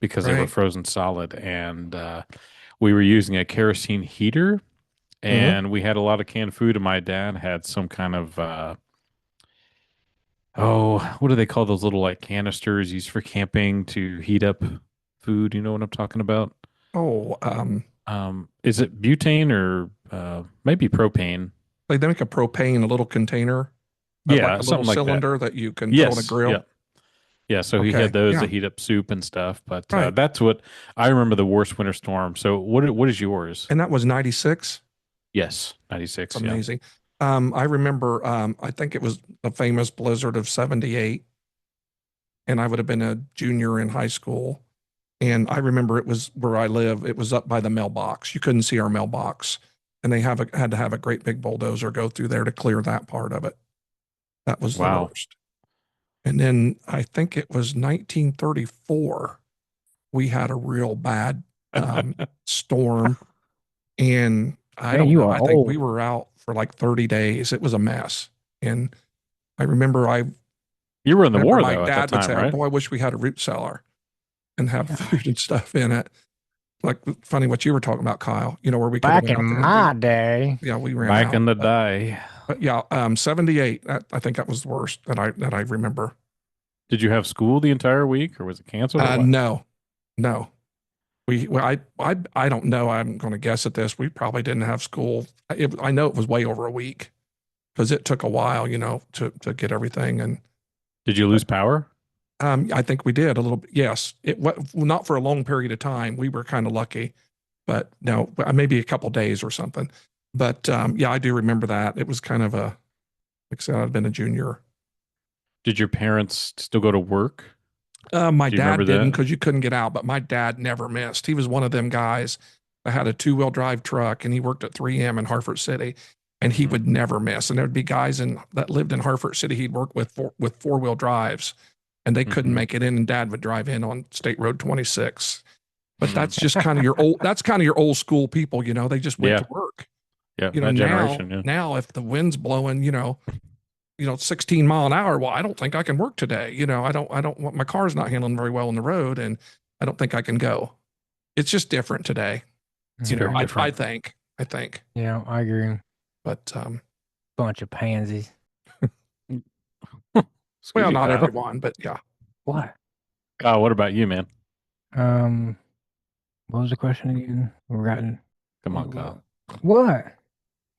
because they were Right. frozen solid. And we were using a kerosene heater, Hmm. and we had a lot of canned food, and my dad had some kind of oh, what do they call those little like canisters used for camping to heat up food? You know what I'm talking about? Oh, Is it butane or maybe propane? they make a propane, a little container, like Yeah, a little something like that. cylinder that you can put on a Yes. grill. Yeah. Yeah. So he had Okay. those to Yeah. heat up soup and stuff. But Right. that's what I remember the worst winter storm. So what is yours? And that was 96. Yes, It's 96. Yeah. amazing. I remember, I think it was the famous blizzard of 78, and I would have been a junior in high school. And I remember it was where I live. It was up by the mailbox. You couldn't see our mailbox. And they had to have a great big bulldozer go through there to clear that part of it. That was the Wow. worst. And then I think it was 1934. We had a real bad storm. And I Man, don't you know. are I think we old. were out for like 30 days. It was a mess. And I remember You were in the whenever war my though at that dad would time, say, oh right? boy, I wish we had a root cellar and have Yeah. food and stuff in it. Like funny what you were talking about, Kyle, where we could have Back went in out there and my day, we ran Back out. in the day. But yeah, 78, I think that was the worst that I remember. Did you have school the entire week or was it canceled or what? No, no. I don't know. I'm going to guess at this. We probably didn't have school. I know it was way over a week because it took a while, to get everything. And Did you lose power? I think we did a little bit. Yes, not for a long period of time. We were kind of lucky, but no, maybe a couple days or something. But yeah, I do remember that. It was kind of like I said, I'd been a junior. Did your parents still go to work? My Do you remember dad didn't that? because you couldn't get out, but my dad never missed. He was one of them guys. that had a 2-wheel drive truck, and he worked at 3M in Hartford City, and he would never miss. And there'd be guys that lived in Hartford City he'd work with 4-wheel drives, and they couldn't make it in, and Dad would drive in on State Road 26. But that's just kind of your old. That's kind of your old school people, They just went to work. Yeah, that generation. Now, if the wind's blowing, 16 mile an hour, well, I don't think I can work today. I don't want, my car's not handling very well on the road, and I don't think I can go. It's just different today. I think. Yeah, I agree. But bunch of pansies. Well, not everyone, but yeah. What? Oh, what about you, man? What was the question again? Come on, Kyle. What?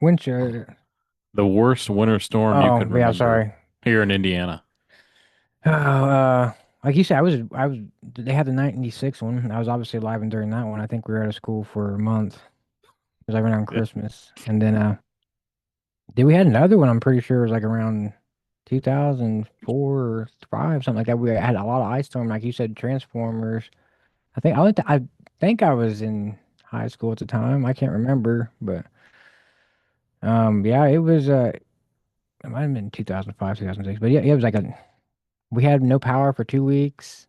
Winter. The worst winter storm you could remember. Yeah, sorry. Here in Indiana. Like you said, they had the 96 one. I was obviously alive and during that one. I think we were out of school for a month. It was like around Christmas. And then we had another one, I'm pretty sure it was like around 2004 or 5, something like that. We had a lot of ice storm, like you said, Transformers. I think I was in high school at the time. I can't remember, but yeah, it was it might have been 2005, 2006. But yeah, it was like we had no power for 2 weeks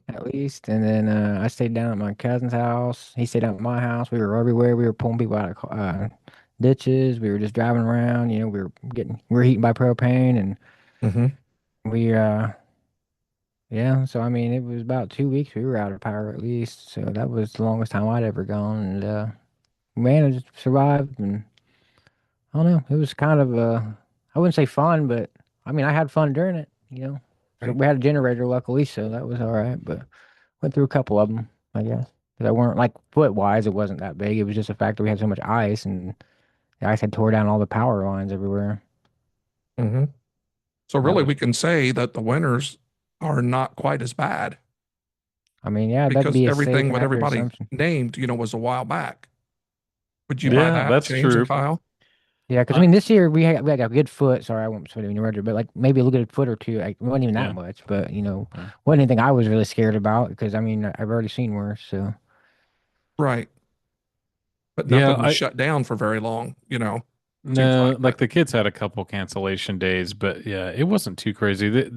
at least. And then I stayed down at my cousin's house. He stayed down at my house. We were everywhere. We were pulling people out of ditches. We were just driving around. We were heating by propane, and we yeah. So I mean, it was about 2 weeks we were out of power at least. So that was the longest time I'd ever gone, and managed to survive. And I don't know, it was kind of I wouldn't say fun, but I mean, I had fun during it. So we had a generator, luckily, so that was all right. But went through a couple of them, I guess. Because I weren't, like, foot-wise, it wasn't that big. It was just the fact that we had so much ice, and the ice had tore down all the power lines everywhere. So really, we can say that the winters are not quite as bad. I mean, yeah, because that'd be everything what everybody named, was a while back. Would you buy that, that's James true. and Kyle? Yeah, because I mean, this year we had a good foot. Sorry, I won't put it in your but like maybe a good foot or two. Like, it wasn't even that much, but wasn't anything I was really scared about because I mean I've already seen worse. So right, but nothing was shut down for very long. No, like the kids had a couple cancellation days, but yeah, it wasn't too crazy.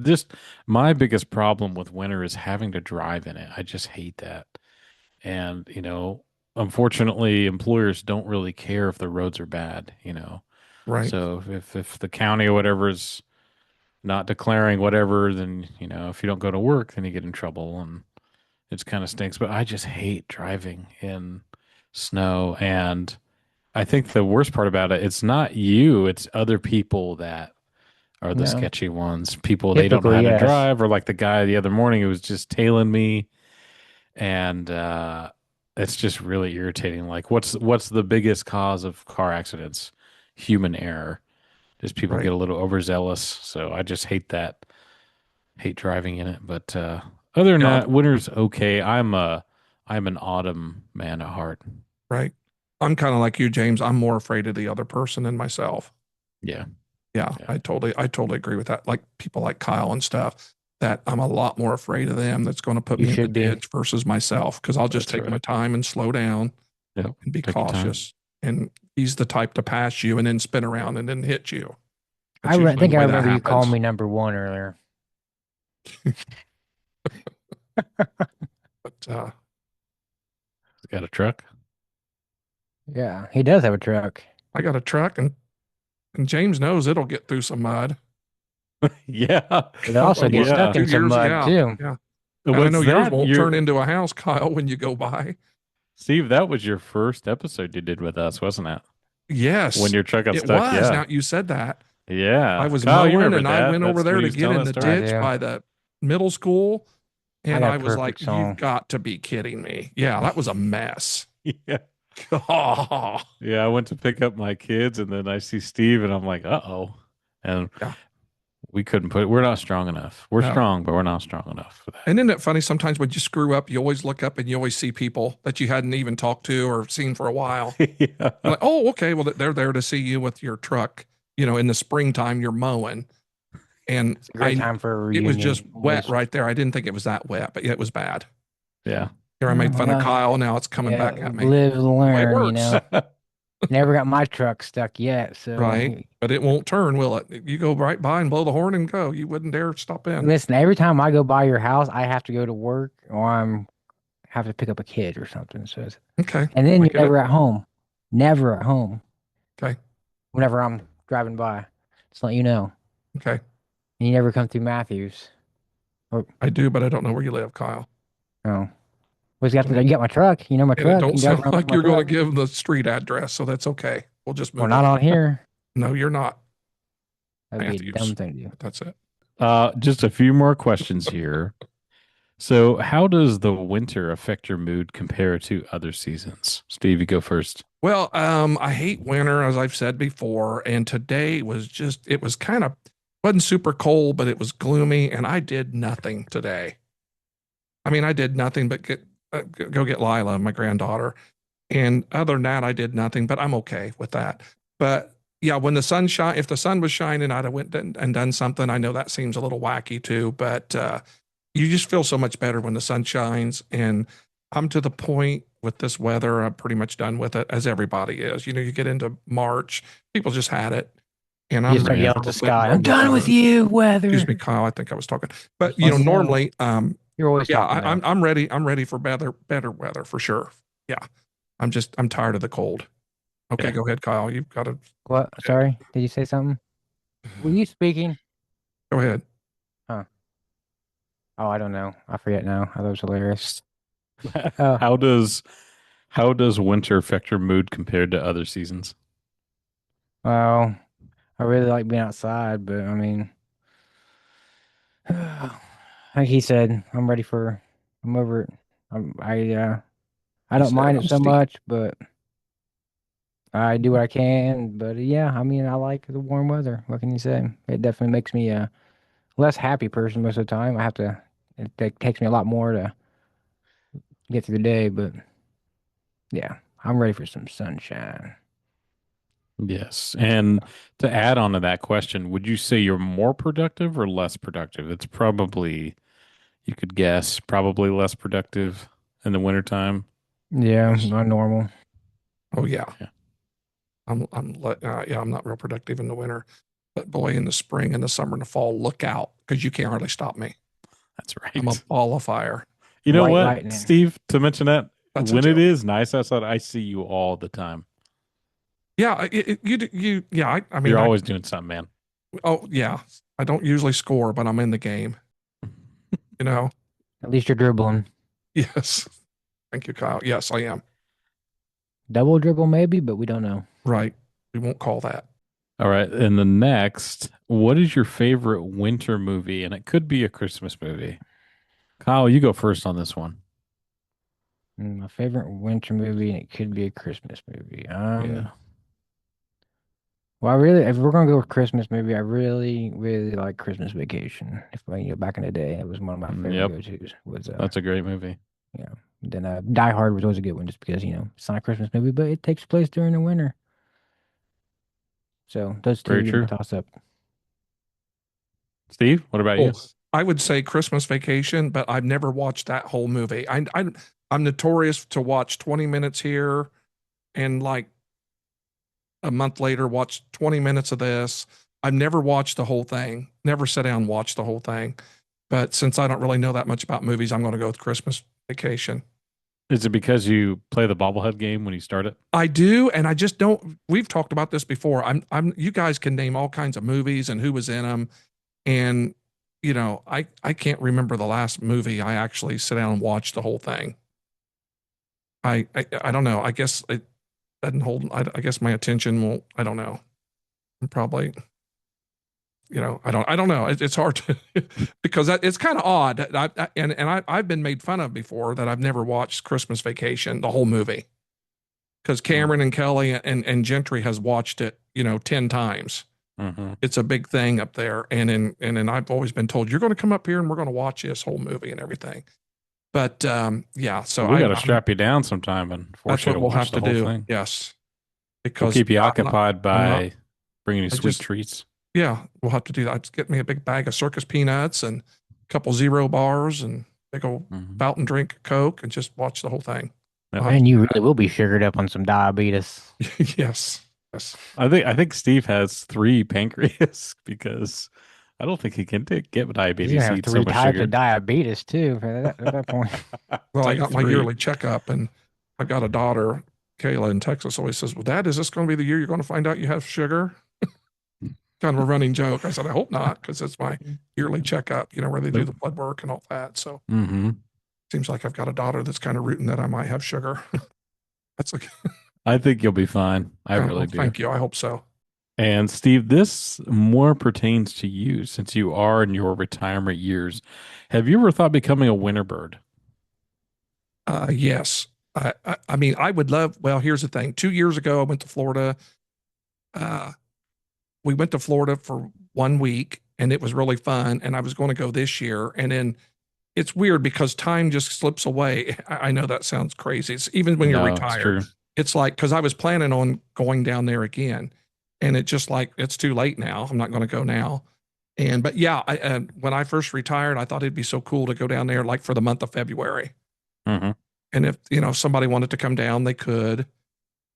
My biggest problem with winter is having to drive in it. I just hate that, and unfortunately, employers don't really care if the roads are bad, Right. So if the county or whatever is not declaring whatever, then, if you don't go to work, then you get in trouble, and it kind of stinks. But I just hate driving in snow. And I think the worst part about it, it's not you, it's other people that are the sketchy ones. People, they don't know how to drive, or like the guy the other morning who was just tailing me. And, it's just really irritating. Like, what's the biggest cause of car accidents? Human error. Just people get a little overzealous. So I just hate that. Hate driving in it. But other than that, winter's okay. I'm an autumn man at heart. Right. I'm kind of like you, James. I'm more afraid of the other person than myself. Yeah. I totally agree with that. Like people like Kyle and stuff. That I'm a lot more afraid of them. That's going to put me in the ditch versus myself, because I'll just take my time and slow down and be cautious. And he's the type to pass you and then spin around and then hit you. I think I remember you called me number one earlier. But he's got a truck. Yeah, he does have a truck. I got a truck, and James knows it'll get through some mud. Yeah. It also gets stuck in some mud too. Yeah. I know yours won't turn into a house, Kyle, when you go by. Steve, that was your first episode you did with us, wasn't it? Yes. When your truck got stuck. It was. Now you said that. Yeah. I was mowing, and I went over there to get in the ditch by the middle school, and I was like, you've got to be kidding me. Yeah, that was a mess. Yeah. Oh. Yeah, I went to pick up my kids, and then I see Steve, and I'm like, uh-oh. And we couldn't we're not strong enough. We're strong, but we're not strong enough for that. And isn't it funny? Sometimes when you screw up, you always look up and you always see people that you hadn't even talked to or seen for a while. Like, oh, okay. Well, they're there to see you with your truck. In the springtime, you're mowing. And it's a great time for a reunion. It was just wet right there. I didn't think it was that wet, but it was bad. Yeah. Here I made fun of Well, Kyle. Now it's coming yeah, back at me. live, The way it learn, works. Never got my truck stuck yet, so Right. But it won't turn, will it? You go right by and blow the horn and go. You wouldn't dare stop in. listen, every time I go by your house, I have to go to work or have to pick up a kid or something. So Okay. and then I you're get never it. at home. Never at home. Okay. Whenever I'm driving by. Just let you know. Okay. And you never come through Matthews. Or I do, but I don't know where you live, Kyle. no. Well, you got my truck. You know my And it truck. don't You drive sound around with like my you're going to truck. give the street address, so that's okay. We'll just Well, move not on. on here. No, you're not. That'd be a Matthews. dumb thing to do. But that's it. Just a few more questions here. So, how does the winter affect your mood compared to other seasons? Steve, you go first. Well, I hate winter, as I've said before, and today was it was kind of, wasn't super cold, but it was gloomy, and I did nothing today. I mean, I did nothing but go get Lila, my granddaughter. And other than that, I did nothing, but I'm okay with that. But yeah, when the sun if the sun was shining, I'd have went and done something. I know that seems a little wacky too, but you just feel so much better when the sun shines. And I'm to the point with this weather, I'm pretty much done with it, as everybody is. You know, you get into March, people just had it. And You I'm start ready yelling for at the a bit sky. more I'm done with weather. you, weather. Excuse me, Kyle. I think I was talking, but you know, No. normally, You're always yeah, talking. I'm ready. I'm ready for better weather for sure. Yeah, I'm tired of the cold. Okay, Yeah. go ahead, Kyle. You've got to What? Sorry, did you say something? Were you speaking? go ahead. Huh. Oh, I don't know. I forget now. I thought it was hilarious. Oh. How does winter affect your mood compared to other seasons? Well, I really like being outside, but I mean, like he said, I'm over it. I He don't said, mind it "I'm so Steve." much, but I do what I can. But yeah, I mean, I like the warm weather. What can you say? It definitely makes me a less happy person most of the time. It takes me a lot more to get through the day, but yeah, I'm ready for some sunshine. Yes. And to add on to that question, would you say you're more productive or less productive? It's probably, you could guess, probably less productive in the wintertime. Yeah, Yes. not normal. Oh yeah, Yeah. I'm not real productive in the winter, but boy, in the spring and the summer and the fall, look out because you can't hardly stop me. That's I'm a right. ball of fire. You know White what, lightning. Steve, to mention that, That's a when it joke. is nice outside, I see you all the time. Yeah, yeah. I mean, You're always doing something, man. oh yeah, I don't usually score, but I'm in the game. You know. At least you're dribbling. Yes. Thank you, Kyle. Yes, I am. Double dribble maybe, but we don't know. Right. We won't call that. All right. And the next, what is your favorite winter movie? And it could be a Christmas movie. Kyle, you go first on this one. My favorite winter movie, and it could be a Christmas movie. Yeah. Well, if we're gonna go with Christmas movie, I really, really like Christmas Vacation. Back in the day, it was one of my favorite Yep. go-tos. That's a great movie. Yeah. Then Die Hard was always a good one, just because it's not a Christmas movie, but it takes place during the winter. So those two, Very true. toss up. Steve, what about you? I would say Christmas Vacation, but I've never watched that whole movie. I'm notorious to watch 20 minutes here and like a month later watch 20 minutes of this. I've never watched the whole thing. Never sat down and watched the whole thing. But since I don't really know that much about movies, I'm going to go with Christmas Vacation. Is it because you play the bobblehead game when you start it? I do, and I just don't. We've talked about this before. You guys can name all kinds of movies and who was in them, and I can't remember the last movie I actually sit down and watch the whole thing. I don't know. I guess it doesn't hold. I guess my attention won't. I don't know. I'm probably. I don't know. It's hard to because it's kind of odd. I've been made fun of before that I've never watched Christmas Vacation, the whole movie, because Cameron and Kelly and Gentry has watched it, 10 times. Mm-hmm. It's a big thing up there, and then I've always been told you're going to come up here and we're going to watch this whole movie and everything. But yeah, so we got to strap you down sometime and force that's you what to we'll watch have to the whole do. thing. Yes, because we'll keep you occupied by bringing you sweet just, treats. Yeah, we'll have to do that. Just get me a big bag of circus peanuts and a couple Zero bars, and big old fountain drink Coke and just watch the whole thing. And you really will be sugared up on some diabetes. Yes. Yes. I think Steve has 3 pancreas because I don't think he can get diabetes. You have Eat 3 so much types sugar. of diabetes too at that point. Well, I like got my 3. yearly checkup, and I've got a daughter, Kayla in Texas, always says, "Well, Dad, is this going to be the year you're going to find out you have sugar?" Kind of a running joke. I said, "I hope not," because it's my yearly checkup, where they do the blood work and all that. So seems like I've got a daughter that's kind of rooting that I might have sugar. That's like, I think you'll be fine. I really do. Thank you. I hope so. And Steve, this more pertains to you since you are in your retirement years. Have you ever thought becoming a winter bird? Yes. I mean, I would love, well, here's the thing. 2 years ago, I went to Florida. We went to Florida for 1 week and it was really fun. And I was going to go this year. And then it's weird because time just slips away. I know that sounds crazy. It's even when you're retired. It's like, because I was planning on going down there again. And it just like, it's too late now. I'm not going to go now. But yeah, when I first retired, I thought it'd be so cool to go down there like for the month of February. And if, somebody wanted to come down, they could,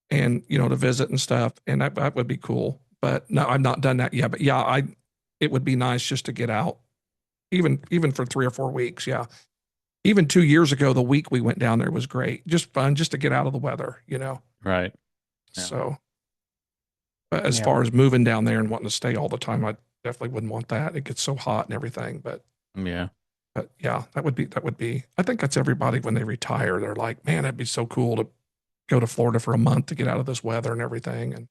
and, to visit and stuff. And that would be cool. But no, I've not done that yet. But yeah, it would be nice just to get out, even for 3 or 4 weeks. Yeah. Even 2 years ago, the week we went down there was great. Just fun, just to get out of the weather, Right. Yeah. So, but as far as moving down there and wanting to stay all the time, I definitely wouldn't want that. It gets so hot and everything. But yeah, that would be, I think that's everybody when they retire. They're like, man, that'd be so cool to go to Florida for a month to get out of this weather and everything.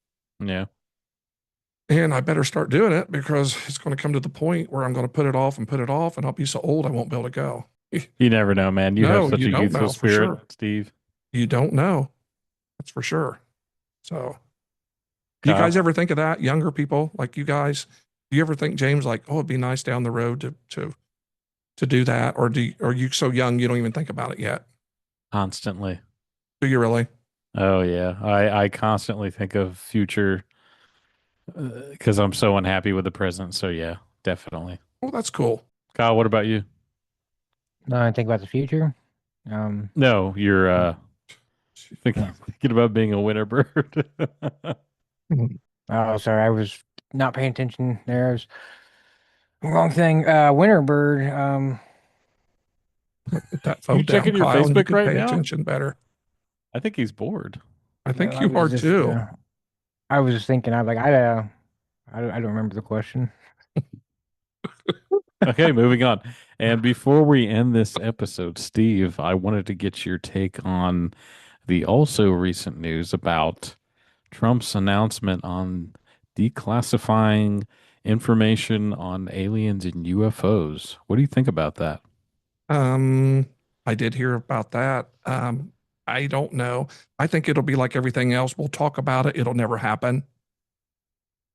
And I better start doing it because it's going to come to the point where I'm going to put it off, and I'll be so old I won't be able to go. You never know, man. You have such a youthful spirit, Steve. You don't know. That's for sure. So, do you guys ever think of that? Younger people like you guys, do you ever think, James, like, oh, it'd be nice down the road to do that? Or are you so young you don't even think about it yet? Constantly. Do you really? Oh, yeah. I constantly think of future because I'm so unhappy with the present. So, yeah, definitely. Well, that's cool. Kyle, what about you? No, I think about the future. No, you're thinking about being a winter bird. Oh, sorry, I was not paying attention there. I was wrong thing. Winter bird. That phone you checking your Kyle, Facebook right pay now? attention better. I think he's bored. I think you are too. I was just thinking. I don't remember the question. Okay, moving on. And before we end this episode, Steve, I wanted to get your take on the also recent news about Trump's announcement on declassifying information on aliens and UFOs. What do you think about that? I did hear about that. I don't know. I think it'll be like everything else. We'll talk about it. It'll never happen.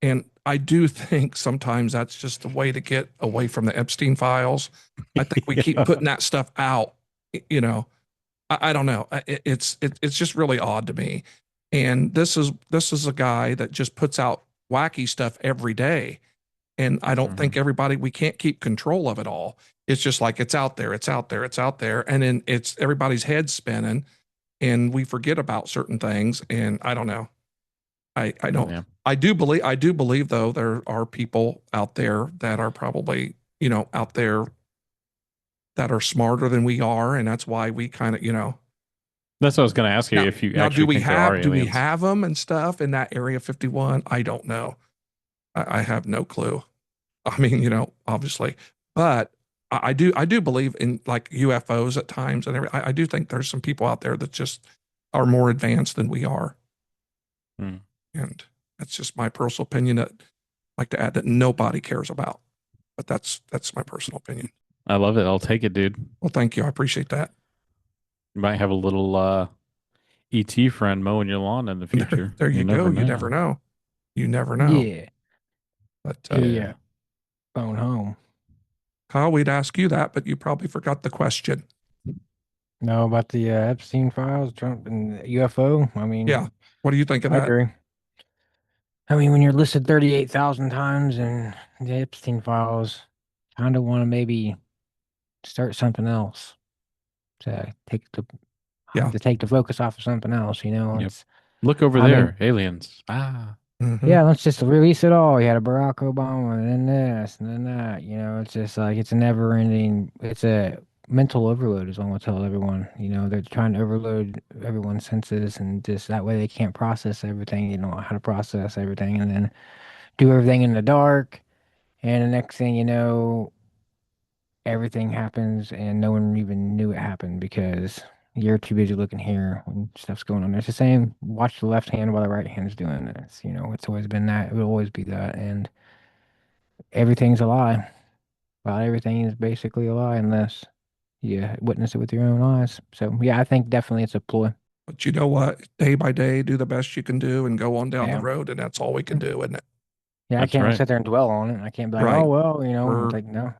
And I do think sometimes that's just a way to get away from the Epstein files. I think we keep putting that stuff out. I don't know. It's just really odd to me. And this is a guy that just puts out wacky stuff every day. And I don't think we can't keep control of it all. It's just like it's out there. And then it's everybody's head spinning and we forget about certain things. And I don't know. I don't. Yeah. I do believe though there are people out there that are probably out there that are smarter than we are, and that's why we kind of That's what I was going to ask you. If you actually do we have them and stuff in that Area 51? I don't know. I have no clue. I mean, obviously, but I do believe in like UFOs at times, and I do think there's some people out there that just are more advanced than we are. And that's just my personal opinion that I'd like to add that nobody cares about. But that's my personal opinion. I love it. I'll take it, dude. Well, thank you. I appreciate that. You might have a little ET friend mowing your lawn in the future. There you go. You never know. You never know. Yeah. But phone home. Kyle, we'd ask you that, but you probably forgot the question. No, about the Epstein files, Trump and UFO. I mean, yeah. What do you think of that? Agree. I mean, when you're listed 38,000 times in the Epstein files, kind of want to maybe start something else. to take the Yeah. to take the focus off of something else. Yep. It's Look over I there, mean, aliens. Ah, yeah, let's just release it all. You had a Barack Obama and then this and then that. It's just like it's a never ending. It's a mental overload is what I'll tell everyone. They're trying to overload everyone's senses and just that way they can't process everything. They don't know how to process everything and then do everything in the dark. And the next thing you know, everything happens and no one even knew it happened because you're too busy looking here when stuff's going on. It's the same. Watch the left hand while the right hand's doing this. It's always been that. It will always be that. And everything's a lie. Well, everything is basically a lie unless you witness it with your own eyes. So yeah, I think definitely it's a ploy. But you know what? Day by day, do the best you can do and go on down the Yeah. road, and that's all we can do, isn't it? Yeah, I that's can't right. sit there and dwell on it. I can't be like, Right. oh well, We're it's like no.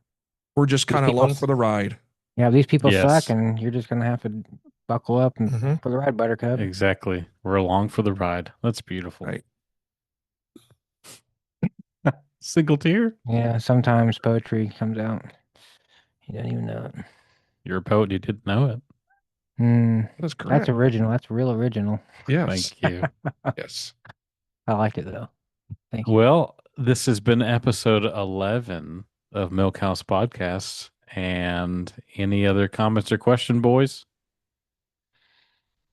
we're just These kind of people, along for the ride. yeah, these people suck, Yes, and you're just gonna have to buckle up and Mm-hmm. for the ride, Buttercup. exactly. We're along for the ride. That's beautiful. Right. Single tear. Yeah, sometimes poetry comes out. You don't even know it. You're a poet. You didn't know it. That is That's correct. original. That's real original. Yes. Thank you. Yes. I liked it though. Thank you. Well, this has been episode 11 of Milkhouse Podcast. And any other comments or question, boys?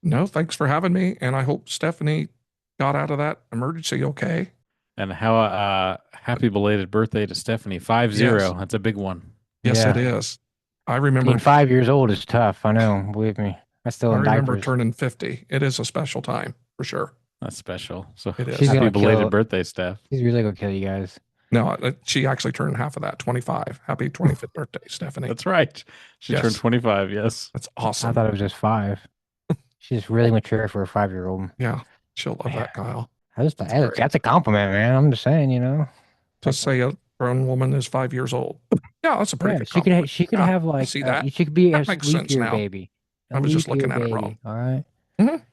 No, thanks for having me, and I hope Stephanie got out of that emergency okay. And how happy belated birthday to Stephanie. 50. Yes. That's a big one. Yes, Yeah. it is. I Being remember 5 years old is tough. I know. Believe me. I'm still I in remember diapers. turning 50. It is a special time for sure. That's special. So It is. She's happy gonna belated kill. birthday, Steph. She's really gonna kill you guys. No, she actually turned half of that, 25. Happy 25th birthday, Stephanie. That's right. She Yes. turned 25. Yes. That's I awesome. thought it was just 5. She's really mature for a 5-year-old. Yeah, she'll love Man. that, Kyle. That's a compliment, man. I'm just saying, To say a grown woman is 5 years old. Yeah, that's a pretty Yeah, good she could compliment. she could Yeah, have I like see that. she could be a That makes sense leap year now. baby. I was just looking at it baby. wrong. All right. Mhm.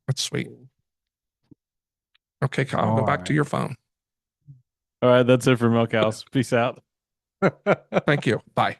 That's sweet. Okay, Kyle, go All back to right. your phone. All right. That's it for Milkhouse. Peace out. Thank you. Bye.